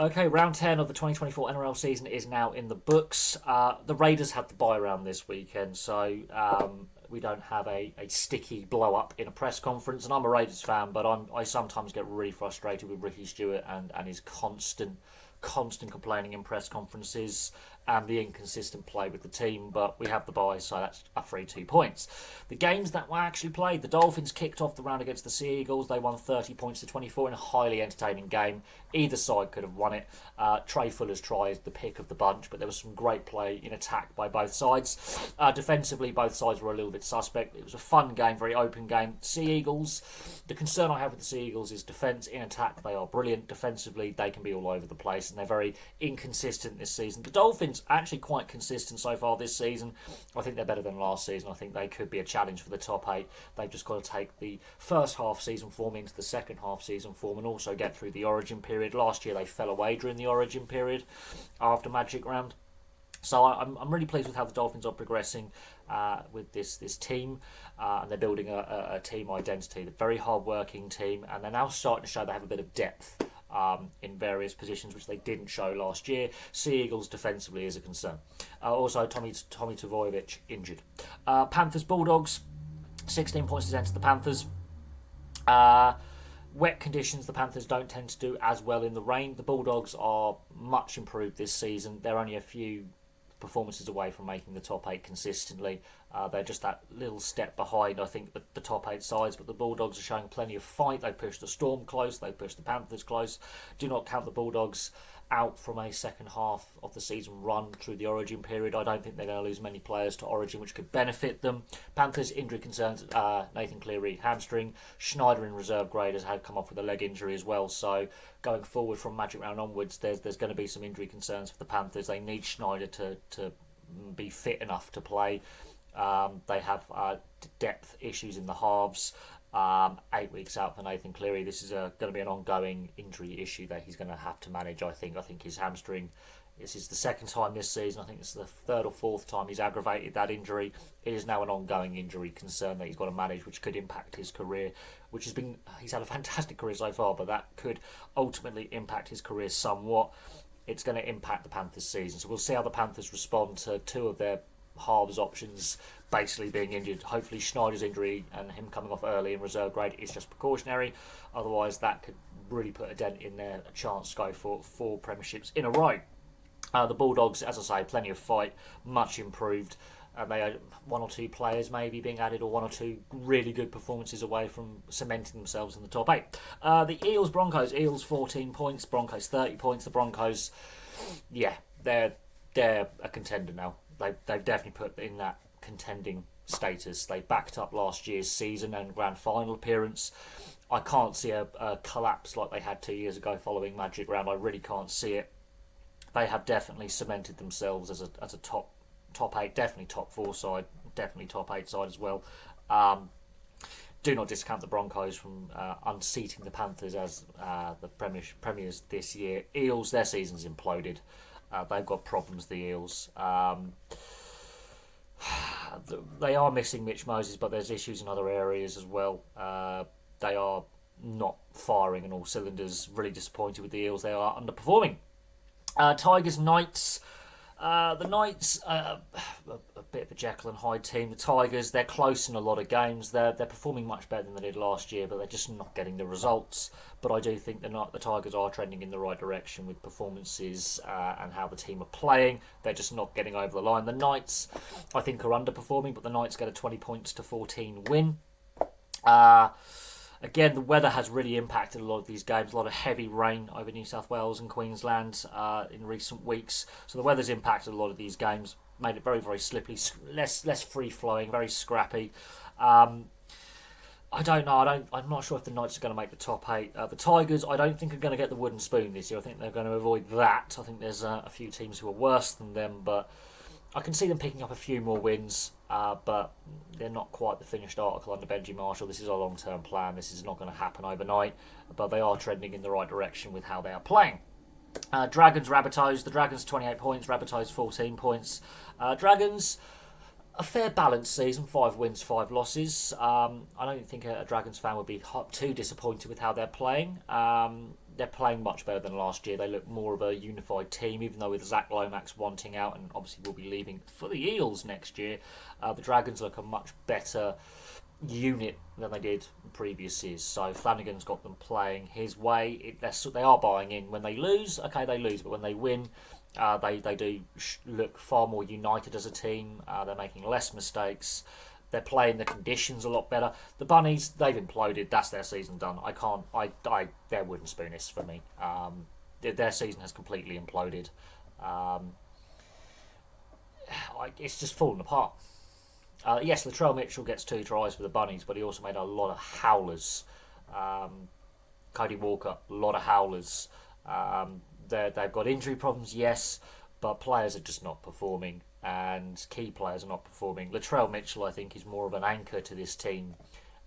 Okay, round 10 of the 2024 NRL season is now in the books. The Raiders had the bye round this weekend, so we don't have a sticky blow up in a press conference. And I'm a Raiders fan, but I sometimes get really frustrated with Ricky Stewart and his constant complaining in press conferences and the inconsistent play with the team, but we have the bye, so that's a free 2 points. The games that were actually played, the Dolphins kicked off the round against the Sea Eagles. They won 30 points to 24 in a highly entertaining game. Either side could have won it. Trey Fuller's try is the pick of the bunch, but there was some great play in attack by both sides. Defensively, both sides were a little bit suspect. It was a fun game, very open game. Sea Eagles, the concern I have with the Sea Eagles is defence. In attack, they are brilliant. Defensively, they can be all over the place, and they're very inconsistent this season. The Dolphins actually quite consistent so far this season. I think they're better than last season. I think they could be a challenge for the top 8. They've just got to take the first half season form into the second half season form and also get through the Origin period. Last year they fell away during the Origin period after Magic Round. So I'm really pleased with how the Dolphins are progressing with this team, and they're building a team identity. A very hard-working team, and they're now starting to show they have a bit of depth in various positions, which they didn't show last year. Sea Eagles defensively is a concern. Also, Tommy Tavoyevich injured. Panthers Bulldogs, 16 points to 10 to the Panthers. Wet conditions, the Panthers don't tend to do as well in the rain. The Bulldogs are much improved this season. They're only a few performances away from making the top 8 consistently. They're just that little step behind, I think, the top 8 sides, but the Bulldogs are showing plenty of fight. They pushed the Storm close, they pushed the Panthers close. Do not count the Bulldogs out from a second half of the season run through the Origin period. I don't think they're going to lose many players to Origin, which could benefit them. Panthers injury concerns, Nathan Cleary hamstring. Schneider in reserve grade has had come off with a leg injury as well, so going forward from Magic Round onwards, there's going to be some injury concerns for the Panthers. They need Schneider to be fit enough to play. They have depth issues in the halves. 8 weeks out for Nathan Cleary. This is going to be an ongoing injury issue that he's going to have to manage. I think his hamstring. This is the second time this season. I think it's the third or fourth time he's aggravated that injury. It is now an ongoing injury concern that he's got to manage, which could impact his career. He's had a fantastic career so far, but that could ultimately impact his career somewhat. It's going to impact the Panthers' season. So we'll see how the Panthers respond to two of their halves options basically being injured. Hopefully Schneider's injury and him coming off early in reserve grade is just precautionary. Otherwise that could really put a dent in their chance to go for 4 premierships in a row. The Bulldogs, as I say, plenty of fight, much improved. They had 1 or 2 players maybe being added, or 1 or 2 really good performances away from cementing themselves in the top 8. The Eels Broncos, Eels 14 points, Broncos 30 points. The Broncos, yeah, they're a contender now. They've definitely put in that contending status. They backed up last year's season and grand final appearance. I can't see a collapse like they had 2 years ago following Magic Round. I really can't see it. They have definitely cemented themselves as a top 8, definitely top 4 side, definitely top 8 side as well. Do not discount the Broncos from unseating the Panthers as the premiers this year. Eels, their season's imploded. They've got problems, the Eels. They are missing Mitch Moses, but there's issues in other areas as well. They are not firing on all cylinders. Really disappointed with the Eels. They are underperforming. Tigers, Knights. The Knights, a bit of a Jekyll and Hyde team. The Tigers, they're close in a lot of games. They're performing much better than they did last year, but they're just not getting the results. But I do think the Tigers are trending in the right direction with performances and how the team are playing. They're just not getting over the line. The Knights, I think, are underperforming, but the Knights get a 20 points to 14 win. Again, the weather has really impacted a lot of these games. A lot of heavy rain over New South Wales and Queensland in recent weeks. So the weather's impacted a lot of these games. Made it very, very slippery, less free-flowing, very scrappy. I don't know. I'm not sure if the Knights are going to make the top 8. The Tigers, I don't think are going to get the wooden spoon this year. I think they're going to avoid that. I think there's a few teams who are worse than them, but I can see them picking up a few more wins, but they're not quite the finished article under Benji Marshall. This is a long-term plan. This is not going to happen overnight, but they are trending in the right direction with how they are playing. Dragons, Rabbitohs. The Dragons 28 points, Rabbitohs 14 points. Dragons, a fair balanced season, 5 wins, 5 losses. I don't think a Dragons fan would be too disappointed with how they're playing. they're playing much better than last year. They look more of a unified team, even though with Zach Lomax wanting out and obviously will be leaving for the Eels next year. The Dragons look a much better unit than they did in previous years. So Flanagan's got them playing his way. They are buying in. When they lose, okay, they lose, but when they win, they do look far more united as a team. They're making less mistakes. They're playing the conditions a lot better. The Bunnies, they've imploded. That's their season done. They're wooden spoonists for me. Their season has completely imploded. It's just fallen apart. Yes, Latrell Mitchell gets 2 tries for the Bunnies, but he also made a lot of howlers. Cody Walker, a lot of howlers. They've got injury problems, yes, but players are just not performing, and key players are not performing. Latrell Mitchell, I think, is more of an anchor to this team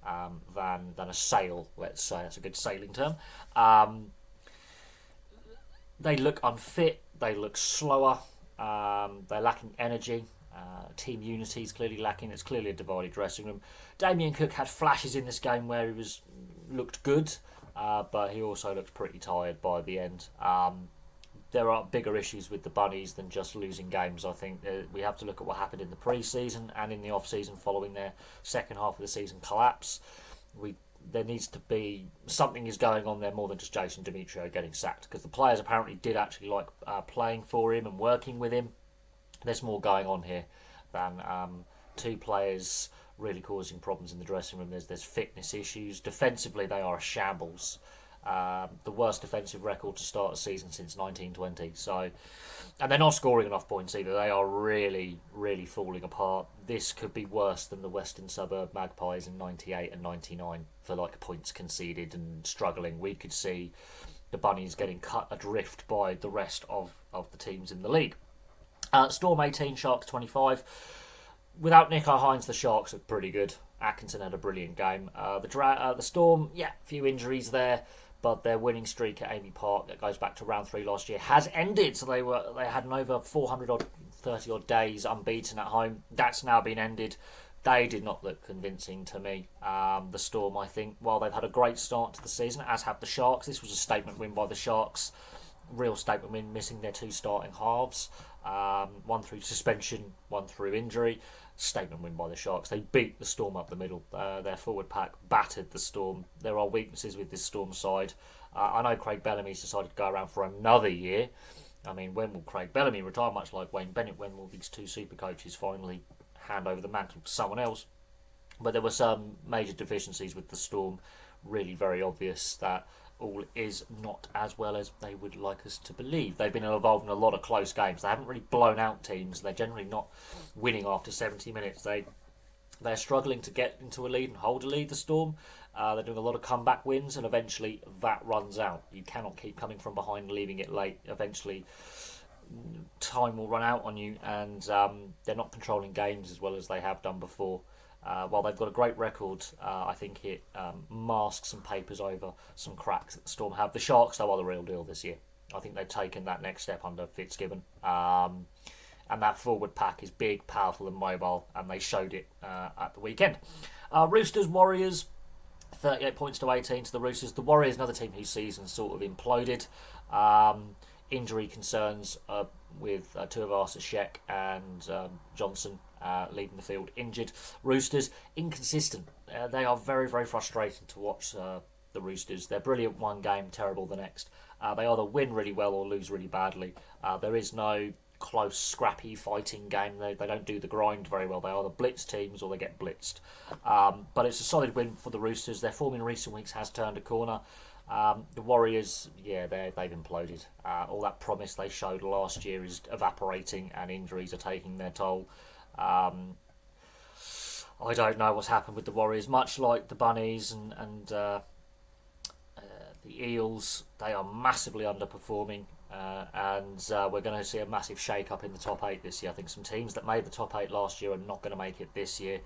than a sail, let's say. That's a good sailing term. They look unfit. They look slower. They're lacking energy. Team unity is clearly lacking. It's clearly a divided dressing room. Damien Cook had flashes in this game where he looked good, but he also looked pretty tired by the end. There are bigger issues with the Bunnies than just losing games. I think we have to look at what happened in the pre-season and in the off-season following their second half of the season collapse. There needs to be something is going on there more than just Jason Demetrio getting sacked, because the players apparently did actually like playing for him and working with him. There's more going on here than 2 players really causing problems in the dressing room. There's fitness issues. Defensively, they are a shambles. The worst defensive record to start a season since 1920. So, and they're not scoring enough points either. They are really, really falling apart. This could be worse than the Western Suburb Magpies in 98 and 99 for like points conceded and struggling. We could see the Bunnies getting cut adrift by the rest of the teams in the league. Storm 18, Sharks 25. Without Nico Hines, the Sharks look pretty good. Atkinson had a brilliant game. The Storm, a few injuries there, but their winning streak at Amy Park that goes back to round 3 last year has ended. So they had an over 30 odd days unbeaten at home. That's now been ended. They did not look convincing to me. The Storm, I think, while they've had a great start to the season, as have the Sharks. This was a statement win by the Sharks. Real statement win, missing their 2 starting halves. One through suspension, one through injury. Statement win by the Sharks. They beat the Storm up the middle. Their forward pack battered the Storm. There are weaknesses with this Storm side. I know Craig Bellamy's decided to go around for another year. I mean, when will Craig Bellamy retire? Much like Wayne Bennett, when will these 2 super coaches finally hand over the mantle to someone else? But there were some major deficiencies with the Storm. Really very obvious that all is not as well as they would like us to believe. They've been involved in a lot of close games. They haven't really blown out teams. They're generally not winning after 70 minutes. They're struggling to get into a lead and hold a lead, the Storm. They're doing a lot of comeback wins, and eventually that runs out. You cannot keep coming from behind, leaving it late. Eventually time will run out on you, and they're not controlling games as well as they have done before. While they've got a great record, I think it masks and papers over some cracks that the Storm have. The Sharks, though, are the real deal this year. I think they've taken that next step under Fitzgibbon. And that forward pack is big, powerful and mobile, and they showed it at the weekend. Roosters, Warriors, 38 points to 18 to the Roosters. The Warriors, another team whose season sort of imploded. Injury concerns with Tuivasa, Sheck and Johnson leading the field injured. Roosters, inconsistent. They are very, very frustrating to watch, the Roosters. They're brilliant one game, terrible the next. They either win really well or lose really badly. There is no close, scrappy, fighting game. They don't do the grind very well. They either blitz teams or they get blitzed. But it's a solid win for the Roosters. Their form in recent weeks has turned a corner. The Warriors, they've imploded. All that promise they showed last year is evaporating, and injuries are taking their toll. I don't know what's happened with the Warriors. Much like the Bunnies and the Eels, they are massively underperforming, and we're going to see a massive shake-up in the top 8 this year. I think some teams that made the top 8 last year are not going to make it this year.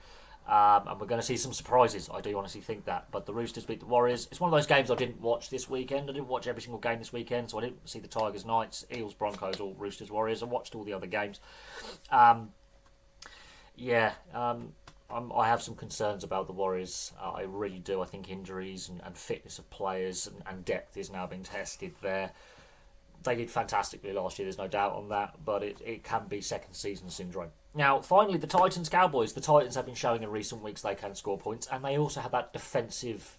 And we're going to see some surprises. I do honestly think that. But the Roosters beat the Warriors. It's one of those games I didn't watch this weekend. I didn't watch every single game this weekend, so I didn't see the Tigers, Knights, Eels, Broncos, or Roosters, Warriors. I watched all the other games. I have some concerns about the Warriors. I really do. I think injuries and fitness of players and depth is now being tested there. They did fantastically last year, there's no doubt on that, but it can be second season syndrome. Now, finally, the Titans Cowboys. The Titans have been showing in recent weeks they can score points, and they also have that defensive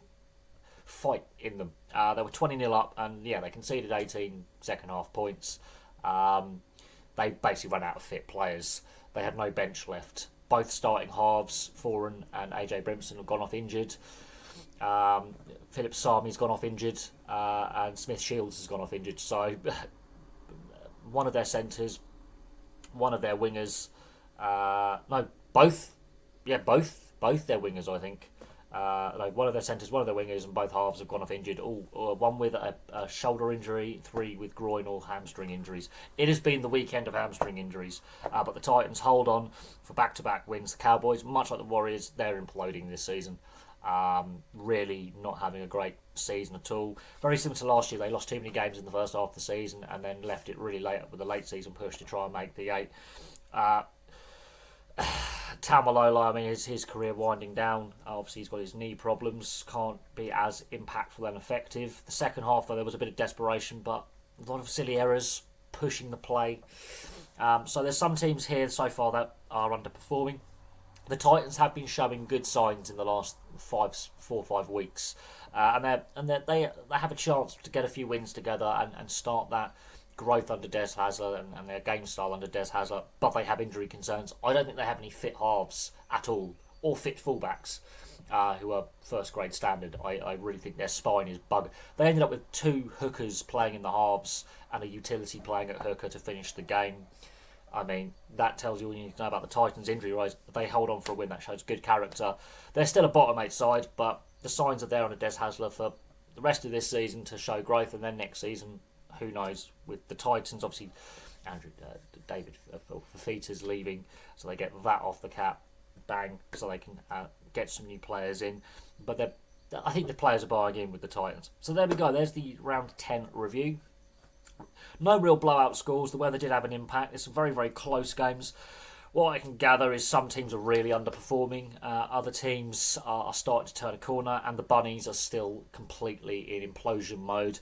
fight in them. They were 20-0 up, and yeah, they conceded 18 second half points. They basically ran out of fit players. They had no bench left. Both starting halves, Foran and AJ Brimson, have gone off injured. Philip Sami's gone off injured, and Smith Shields has gone off injured. So one of their centres, one of their wingers, both their wingers, I think. One of their centres, one of their wingers, and both halves have gone off injured. One with a shoulder injury, 3 with groin or hamstring injuries. It has been the weekend of hamstring injuries, but the Titans hold on for back-to-back wins. The Cowboys, much like the Warriors, they're imploding this season. Really not having a great season at all. Very similar to last year, they lost too many games in the first half of the season and then left it really late with a late season push to try and make the 8. Taumalola, I mean, his career winding down. Obviously, he's got his knee problems. Can't be as impactful and effective. The second half, though, there was a bit of desperation, but a lot of silly errors pushing the play. So there's some teams here so far that are underperforming. The Titans have been showing good signs in the last 4 or 5 weeks, and they have a chance to get a few wins together and start that growth under Des Hasler and their game style under Des Hasler, but they have injury concerns. I don't think they have any fit halves at all, or fit fullbacks who are first grade standard. I really think their spine is bug. They ended up with 2 hookers playing in the halves and a utility playing at hooker to finish the game. I mean, that tells you all you need to know about the Titans' injury rise. They hold on for a win. That shows good character. They're still a bottom 8 side, but the signs are there on a Des Hasler for the rest of this season to show growth, and then next season, who knows? With the Titans, obviously, David Fafita's leaving, so they get that off the cap, bang, so they can get some new players in. But I think the players are buying in with the Titans. So there we go. There's the round 10 review. No real blowout scores. The weather did have an impact. There's some very, very close games. What I can gather is some teams are really underperforming. Other teams are starting to turn a corner, and the Bunnies are still completely in implosion mode,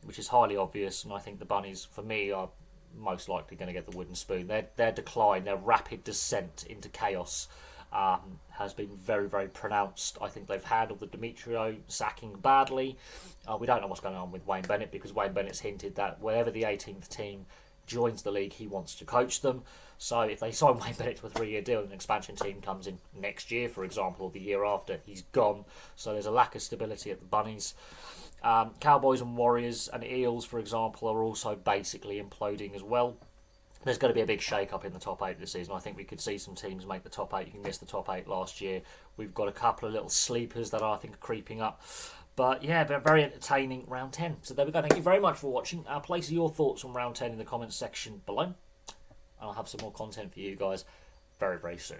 which is highly obvious. And I think the Bunnies, for me, are most likely going to get the wooden spoon. Their decline, their rapid descent into chaos has been very, very pronounced. I think they've handled the Demetrio sacking badly. We don't know what's going on with Wayne Bennett, because Wayne Bennett's hinted that whenever the 18th team joins the league, he wants to coach them. So if they sign Wayne Bennett to a 3-year deal and an expansion team comes in next year, for example, or the year after, he's gone. So there's a lack of stability at the Bunnies. Cowboys and Warriors and Eels, for example, are also basically imploding as well. There's going to be a big shake-up in the top 8 this season. I think we could see some teams make the top 8. You can miss the top 8 last year. We've got a couple of little sleepers that I think are creeping up. But yeah, very entertaining round 10. So there we go. Thank you very much for watching. Place your thoughts on round 10 in the comments section below. I'll have some more content for you guys very, very soon.